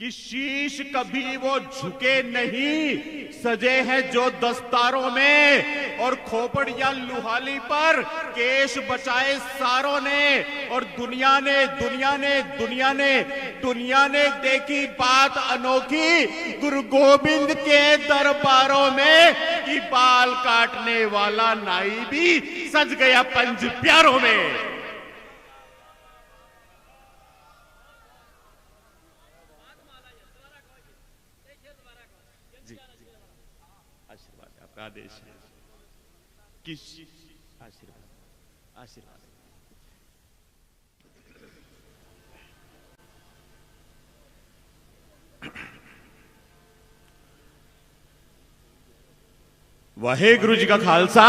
कि शीश कभी वो झुके नहीं, सजे हैं जो दस्तारों में, और खोपड़ियां लुहाली पर केश बचाए सारों ने। और दुनिया ने देखी बात अनोखी गुरु गोविंद के दरबारों में, कि बाल काटने वाला नाई भी सज गया पंज प्यारों में। आदेश है किस आशीर्वाद वाहेगुरु जी का खालसा,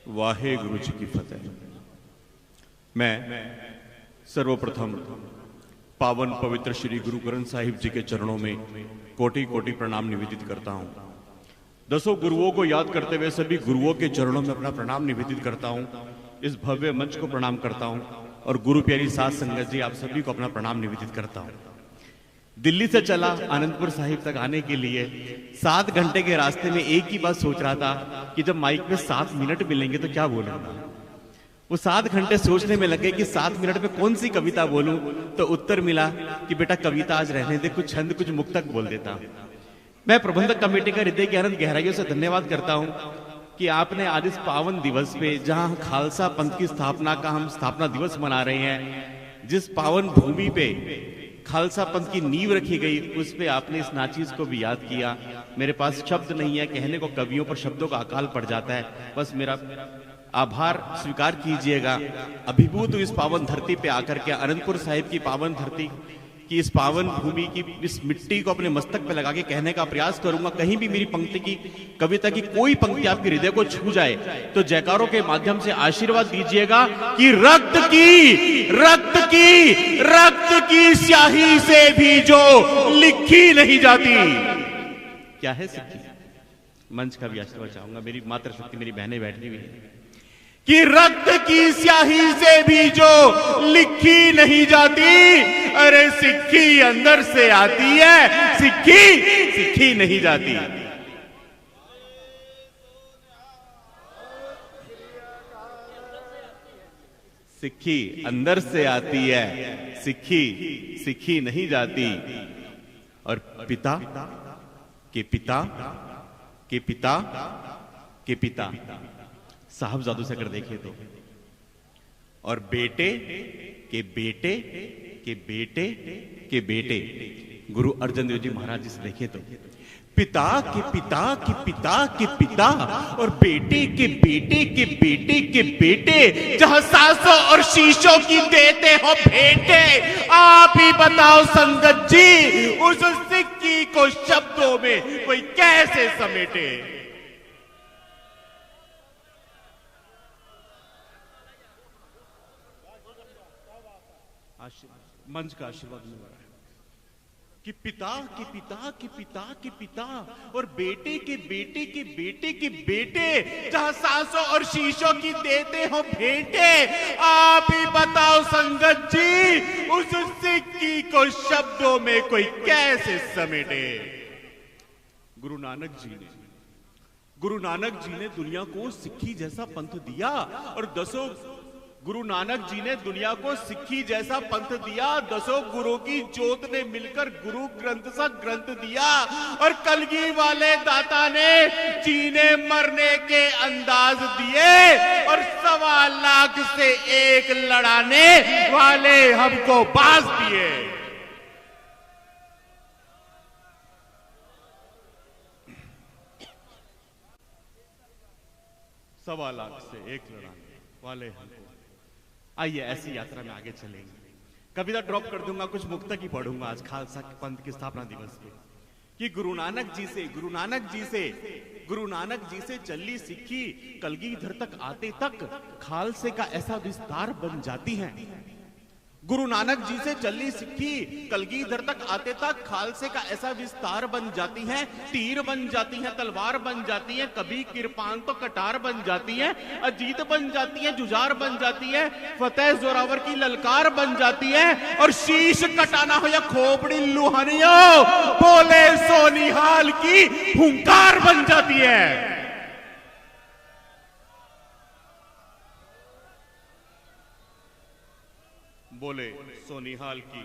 वाहेगुरु जी की फतेह। मैं सर्वप्रथम पावन पवित्र श्री गुरु ग्रंथ साहिब जी के चरणों में कोटि कोटि प्रणाम निवेदित करता हूं। दसों गुरुओं को याद करते हुए सभी गुरुओं के चरणों में अपना प्रणाम निवेदित करता हूं। इस भव्य मंच को प्रणाम करता हूं और गुरु प्यारी साध संगत जी आप सभी को अपना प्रणाम निवेदित करता हूं। दिल्ली से चला आनंदपुर साहिब तक आने के लिए 7 घंटे के रास्ते में एक ही बात सोच रहा था कि जब माइक में 7 मिनट मिलेंगे तो क्या बोलूंगा। वो 7 घंटे सोचने में लगे कि 7 मिनट में कौन सी कविता बोलूं, तो उत्तर मिला कि बेटा कविता आज रहने दे, कुछ छंद कुछ मुक्तक बोल देता। मैं प्रबंधक कमेटी का हृदय की अनंत गहराइयों से धन्यवाद करता हूं कि आपने आज इस पावन दिवस पे, जहां खालसा पंथ की स्थापना का हम स्थापना दिवस मना रहे हैं, जिस पावन भूमि पे खालसा पंथ की नींव रखी गई, उस पे आपने इस नाचीज को भी याद किया। मेरे पास शब्द नहीं है, कहने को कवियों पर शब्दों का अकाल पड़ जाता है। बस मेरा आभार स्वीकार कीजिएगा। अभिभूत इस पावन धरती पे आकर के, अनंतपुर साहिब की पावन धरती की इस पावन भूमि की इस मिट्टी को अपने मस्तक पे लगा के कहने का प्रयास करूंगा। कहीं भी मेरी पंक्ति की, कविता की कोई पंक्ति आपके हृदय को छू जाए तो जयकारों के माध्यम से आशीर्वाद दीजिएगा कि रक्त की स्याही से भी जो लिखी नहीं जाती। क्या है सिक्की? मंच का भी आशीर्वाद चाहूंगा। मेरी मातृशक्ति, मेरी बहनें बैठी हुई है कि रक्त की स्याही से भी जो लिखी नहीं जाती, अरे सिक्की अंदर से आती है, सिक्की नहीं जाती। सिक्की अंदर से आती है, सिक्की नहीं जाती। और पिता के पिता के पिता के पिता साहबजादों से अगर देखें तो, और बेटे के बेटे के बेटे के बेटे गुरु अर्जन देव जी महाराज जी से देखें तो, पिता के पिता के पिता के पिता और बेटे के बेटे के बेटे के बेटे, जहां सासों और शीशों की देते हो भेंटे। आप ही बताओ संगत जी, उस सिक्की को शब्दों में कोई कैसे समेटे। मंच का आशीर्वाद मिल रहा है कि पिता के पिता के पिता के पिता और बेटे के बेटे के बेटे के बेटे, जहां सासों और शीशों की देते हो भेंटे। आप ही बताओ संगत जी, उस सिक्की को शब्दों में कोई कैसे समेटे। गुरु नानक जी ने दुनिया को सिक्खी जैसा पंथ दिया, और दसों गुरु नानक जी ने दुनिया को सिक्खी जैसा पंथ दिया। दसों गुरु की जोत ने मिलकर गुरु ग्रंथ सा ग्रंथ दिया, और कलगी वाले दाता ने जीने मरने के अंदाज दिए, और 1.25 लाख से एक लड़ाने वाले हमको बाज दिए। सवा लाख से एक लड़ाने वाले हमको। आइए ऐसी यात्रा में आगे चलेंगे। कविता ड्रॉप कर दूंगा, कुछ मुक्तक ही पढ़ूंगा आज खालसा पंथ की स्थापना दिवस पे, कि गुरु नानक जी से चली सिक्खी, कलगीधर तक आते तक खालसे का ऐसा विस्तार बन जाती है। गुरु नानक जी से चलनी सीखी, कलगीधर तक आते तक खालसे का ऐसा विस्तार बन जाती है, तीर बन जाती है, तलवार बन जाती है, कभी किरपान तो कटार बन जाती है, अजीत बन जाती है, जुजार बन जाती है, फतेह जोरावर की ललकार बन जाती है, और शीश कटाना हो या खोपड़ी लुहानियो, बोले सोनिहाल की हुंकार बन जाती है। बोले सोनिहाल की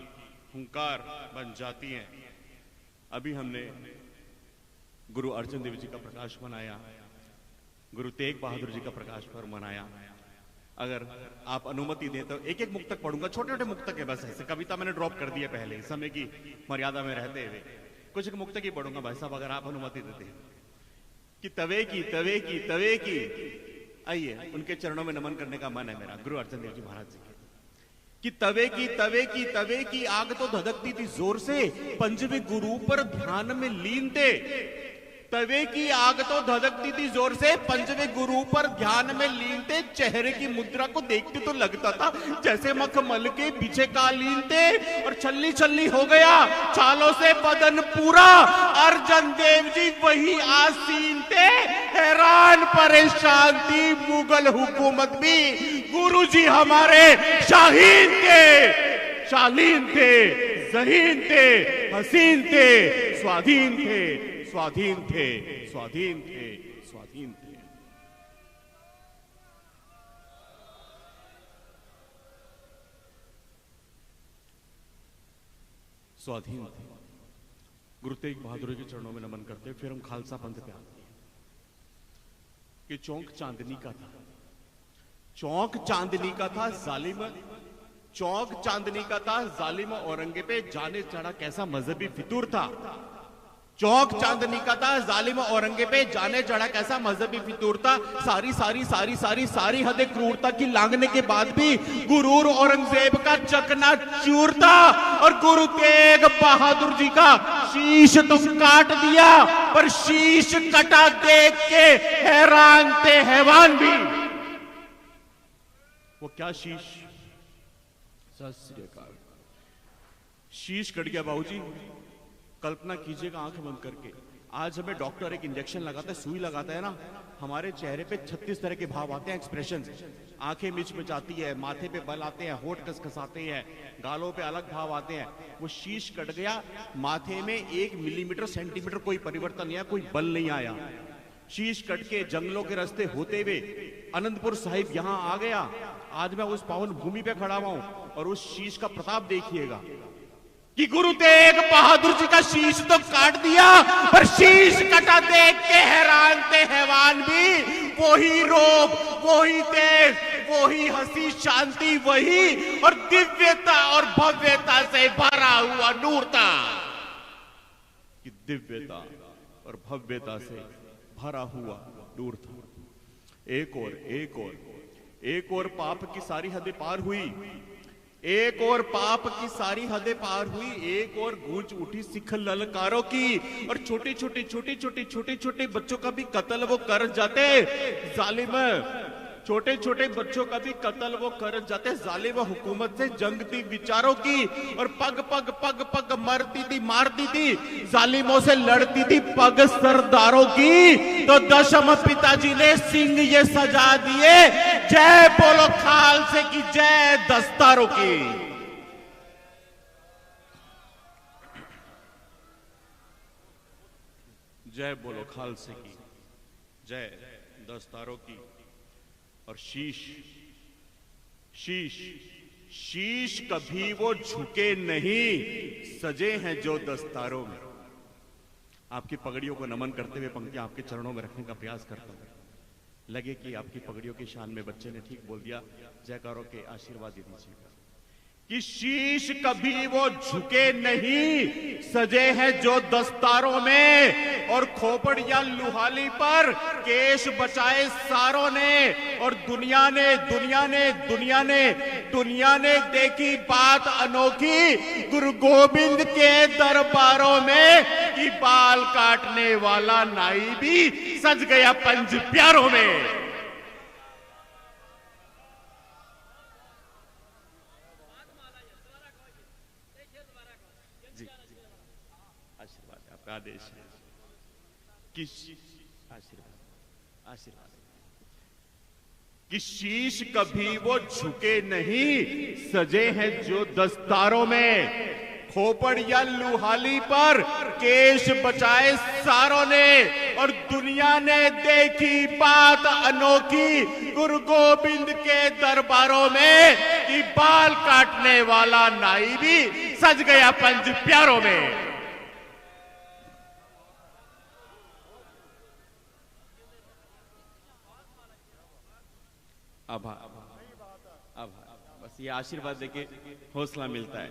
हुंकार बन जाती हैं। अभी हमने गुरु अर्जन देव जी का प्रकाश मनाया, गुरु तेग बहादुर जी का प्रकाश पर्व मनाया। अगर आप अनुमति दें तो एक एक मुक्तक पढ़ूंगा, छोटे छोटे मुक्तक है बस, ऐसे कविता मैंने ड्रॉप कर दी है पहले, समय की मर्यादा में रहते हुए कुछ एक मुक्तक ही पढ़ूंगा भाई साहब, अगर आप अनुमति देते हैं। कि तवे की तवे की तवे की, आइए उनके चरणों में नमन करने का मन है मेरा, गुरु अर्जन देव जी महाराज जी के। कि तवे की तवे की तवे की आग तो धधकती थी जोर से, पंचवे गुरु पर ध्यान में लीन थे। तवे की आग तो धधकती थी जोर से, पंचवे गुरु पर ध्यान में लीन थे। चेहरे की मुद्रा को देखते तो लगता था जैसे मखमल के पीछे कालीन थे, और छल्ली छल्ली हो गया चालों से बदन पूरा। अर्जन देव जी वही आसीन थे, हैरान परेशान थी मुगल हुकूमत भी। गुरु जी हमारे शाहीन थे, शालीन थे, ज़हीन थे, हसीन थे, स्वाधीन थे, स्वाधीन थे, स्वाधीन थे, स्वाधीन थे। स्वाधीन थे। गुरु तेग बहादुर के चरणों में नमन करते हैं। फिर हम खालसा पंथ पे आते हैं कि चौक चांदनी का था, चौक चांदनी का था जालिम, चौक चांदनी का था जालिम औरंगजेब पे जाने चढ़ा कैसा मजहबी फितूर था। चौक चांदनी का था जालिम औरंगजेब पे जाने चढ़ा कैसा मजहबी फितूर था। सारी सारी सारी सारी सारी हदें क्रूरता की लांघने के बाद भी गुरूर औरंगजेब का चकना चूर था, और गुरु तेग बहादुर जी का शीश तो काट दिया, पर शीश कटा देख के हैरान थे हैवान भी। वो क्या शीश, सत श्री अकाल, शीश कट गया बाबूजी। कल्पना कीजिएगा आंख बंद करके, आज हमें डॉक्टर एक इंजेक्शन लगाता है, सुई लगाता है ना, हमारे चेहरे पे 36 तरह के भाव आते हैं, एक्सप्रेशन। आंखें मिच मिचाती है, माथे पे बल आते हैं, होठ कसकसाते हैं, गालों पे अलग भाव आते हैं। वो शीश कट गया, माथे में 1 मिलीमीटर सेंटीमीटर कोई परिवर्तन नहीं आया, कोई बल नहीं आया। शीश कट के जंगलों के रास्ते होते हुए अनंतपुर साहिब यहां आ गया। आज मैं उस पावन भूमि पे खड़ा हुआ हूं, और उस शीश का प्रताप देखिएगा कि गुरु तेग बहादुर जी का शीश तो काट दिया, पर शीश कटा देख के हैरान थे हैवान भी। वही रूप, वही तेज, वही हंसी शांति, वही और दिव्यता और भव्यता से भरा हुआ नूर था। कि दिव्यता और भव्यता से भरा हुआ नूर था। एक और पाप की सारी हदें पार हुई, एक और पाप की सारी हदें पार हुई, एक और गूंज उठी सिख ललकारों की, और छोटे छोटे बच्चों का भी कत्ल वो कर जाते जालिम, छोटे छोटे बच्चों का भी कत्ल वो कर जाते जालिम हुकूमत से जंग थी विचारों की, और पग पग पग पग मरती थी मारती थी, जालिमों से लड़ती थी पग सरदारों की। तो दशम पिताजी ने सिंह ये सजा दिए, जय बोलो खालसे की जय, दस्तारों की। जय बोलो खालसे की जय, दस्तारों की। और शीश शीश शीश कभी वो झुके नहीं, सजे हैं जो दस्तारों में। आपकी पगड़ियों को नमन करते हुए पंक्तियां आपके चरणों में रखने का प्रयास करता हूं। लगे कि आपकी पगड़ियों की शान में बच्चे ने ठीक बोल दिया, जयकारों के आशीर्वाद दे दीजिएगा। कि शीश कभी वो झुके नहीं, सजे हैं जो दस्तारों में, और खोपड़ या लुहाली पर केश बचाए सारों ने। और दुनिया ने देखी बात अनोखी, गुरु गोविंद के दरबारों में, कि बाल काटने वाला नाई भी सज गया पंज प्यारों में। आदेश है कि आशीर्वाद कि शीश कभी वो झुके नहीं, सजे हैं जो दस्तारों में, खोपड़ या लुहाली पर केश बचाए सारों ने, और दुनिया ने देखी बात अनोखी गुरु गोविंद के दरबारों में, कि बाल काटने वाला नाई भी सज गया पंज प्यारों में। बस ये आशीर्वाद देके हौसला मिलता है।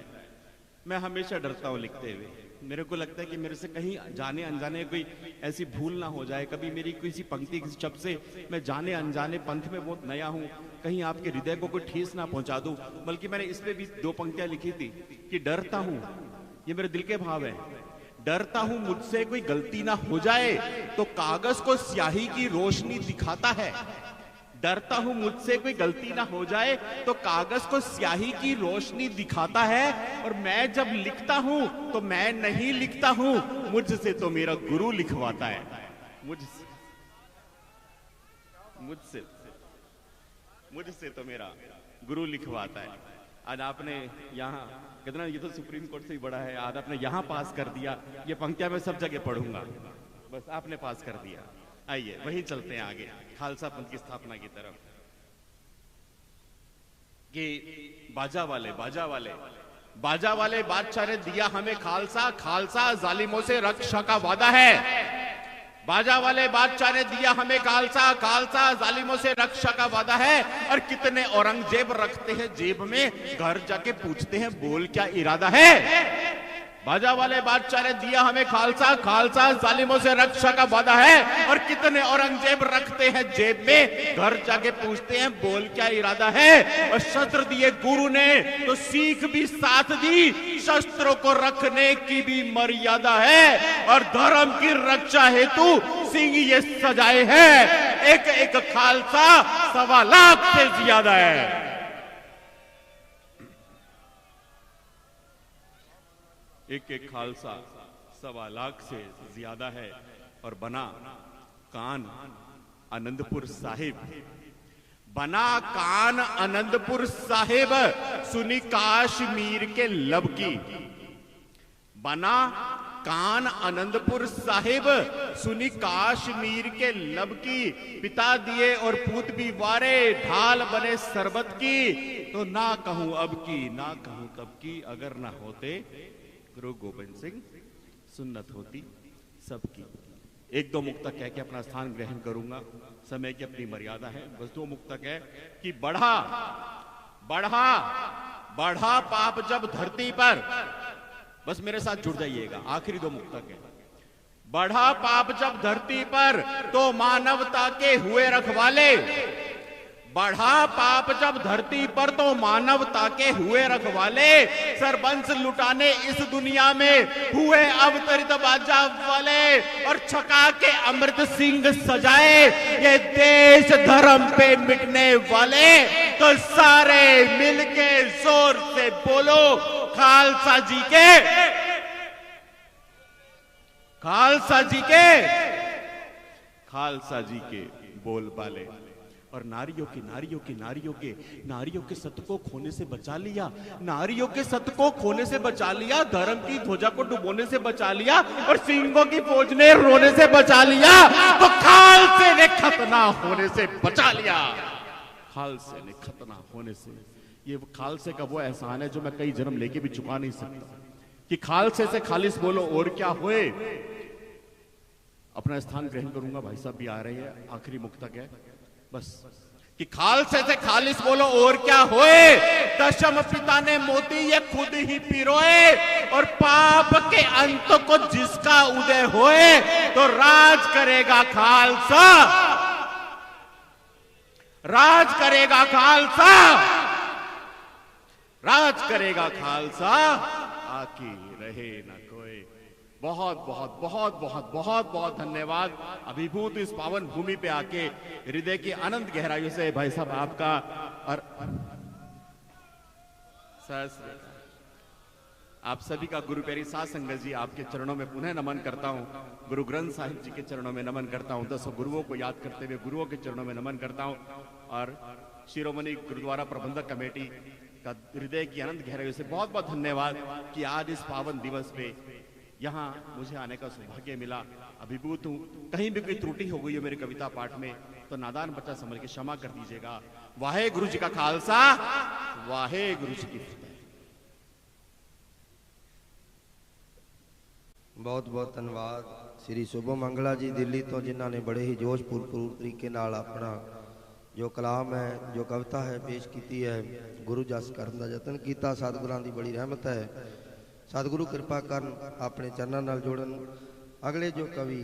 मैं हमेशा डरता हूं लिखते हुए, मेरे को लगता है कि मेरे से कहीं जाने अनजाने कोई ऐसी भूल ना हो जाए, कभी मेरी किसी पंक्ति किसी शब्द से मैं जाने अनजाने पंथ में बहुत नया हूं, कहीं आपके हृदय को कोई ठेस ना पहुंचा दूं। बल्कि मैंने इसमें भी 2 पंक्तियां लिखी थी कि डरता हूं, ये मेरे दिल के भाव है, डरता हूं मुझसे कोई गलती ना हो जाए तो कागज को स्याही की रोशनी दिखाता है, डरता हूं मुझसे कोई गलती ना हो जाए तो कागज को स्याही की रोशनी दिखाता है, और मैं जब लिखता हूं तो मैं नहीं लिखता हूं, मुझसे तो मेरा गुरु लिखवाता है, मुझसे तो मेरा गुरु लिखवाता है। आज आपने यहाँ कितना, ये तो सुप्रीम कोर्ट से ही बड़ा है, आज आपने यहाँ पास कर दिया, ये पंक्तियां मैं सब जगह पढ़ूंगा, बस आपने पास कर दिया। आइए वहीं चलते हैं आगे खालसा पंथ की स्थापना की तरफ। कि बाजा वाले बादशाह ने दिया हमें खालसा, खालसा जालिमों से रक्षा का वादा है। बाजा वाले बादशाह ने दिया हमें खालसा, खालसा जालिमों से रक्षा का वादा है। और कितने औरंगजेब रखते हैं जेब में, घर जाके पूछते हैं बोल क्या इरादा है। बाजा वाले बादशाह ने दिया हमें खालसा, खालसा जालिमों से रक्षा का वादा है। और कितने औरंगजेब रखते हैं जेब में, घर जाके पूछते हैं बोल क्या इरादा है। और शस्त्र दिए गुरु ने तो सीख भी साथ दी, शस्त्रों को रखने की भी मर्यादा है। और धर्म की रक्षा हेतु सिंह ये सजाए हैं, एक एक खालसा 1.25 लाख से ज्यादा है। एक एक खालसा 1.25 लाख से ज्यादा है। और बना कान आनंदपुर साहिब, बना कान आनंदपुर साहिब, सुनी काश्मीर के लब की। बना कान आनंदपुर साहिब, सुनी काश्मीर के लब की। पिता दिए और पूत भी वारे, ढाल बने सरबत की। तो ना कहूं अब की, ना कहूं तब की, अगर ना होते गुरु गोविंद सिंह, सुन्नत होती सबकी। 1-2 मुक्तक कह के अपना स्थान ग्रहण करूंगा, समय की अपनी मर्यादा है। बस 2 मुक्तक है कि बढ़ा पाप जब धरती पर, बस मेरे साथ जुड़ जाइएगा, आखिरी 2 मुक्तक है। बढ़ा पाप जब धरती पर तो मानवता के हुए रखवाले, बढ़ा पाप जब धरती पर तो मानवता के हुए रखवाले। सरबंस लुटाने इस दुनिया में हुए अवतरित बाजा वाले। और छका के अमृत सिंह सजाए ये देश धर्म पे मिटने वाले। तो सारे मिलके जोर से बोलो खालसा जी के, खालसा जी के बोल बाले। और नारियों के सत को खोने से बचा लिया, नारियों के सत को खोने से बचा लिया। धर्म की ध्वजा को डुबोने से बचा लिया, और सिंहों की फौज ने रोने से बचा लिया। तो खालसे ने खतना होने से बचा लिया, खालसे ने खतना होने से। ये खालसे का वो एहसान है जो मैं कई जन्म लेके भी चुका नहीं सकता। कि खालसे से खालिस बोलो और क्या होए। अपना स्थान ग्रहण करूंगा, भाई साहब भी आ रहे हैं, आखिरी मुक्तक है बस। कि खालसे से खालिस बोलो और क्या होए। दशम पिता ने मोती ये खुद ही पिरोए। और पाप के अंत को जिसका उदय होए, तो राज करेगा खालसा, राज करेगा खालसा, राज करेगा खालसा, आकी रहे न कोई। बहुत बहुत बहुत बहुत बहुत बहुत धन्यवाद। अभिभूत इस पावन भूमि पे आके हृदय की अनंत गहराइयों से भाई साहब आपका और आप सभी का गुरु प्यारी साध संगत जी आपके चरणों में पुनः नमन करता हूँ। गुरु ग्रंथ साहिब जी के चरणों में नमन करता हूँ। 10 गुरुओं को याद करते हुए गुरुओं के चरणों में नमन करता हूँ। और शिरोमणि गुरुद्वारा प्रबंधक कमेटी का हृदय की अनंत गहराइयों से बहुत बहुत धन्यवाद कि आज इस पावन दिवस पे यहाँ मुझे आने का सौभाग्य मिला। अभिभूत हूँ। कहीं भी कोई त्रुटि हो गई हो मेरे कविता पाठ में तो नादान बच्चा समझ के क्षमा कर दीजिएगा। वाहे गुरु जी का खालसा, वाहे गुरु जी की फतेह। बहुत बहुत धन्यवाद श्री शुभम मंगला जी दिल्ली तो, जिन्होंने बड़े ही जोशपूर्ण तरीके नाल अपना जो कलाम है, जो कविता है पेश की है, गुरु जस करने का यतन किया। सतगुरां दी बड़ी रहमत है। सतगुरु कृपा करन अपने चरणों नाल जोड़न। अगले जो कवि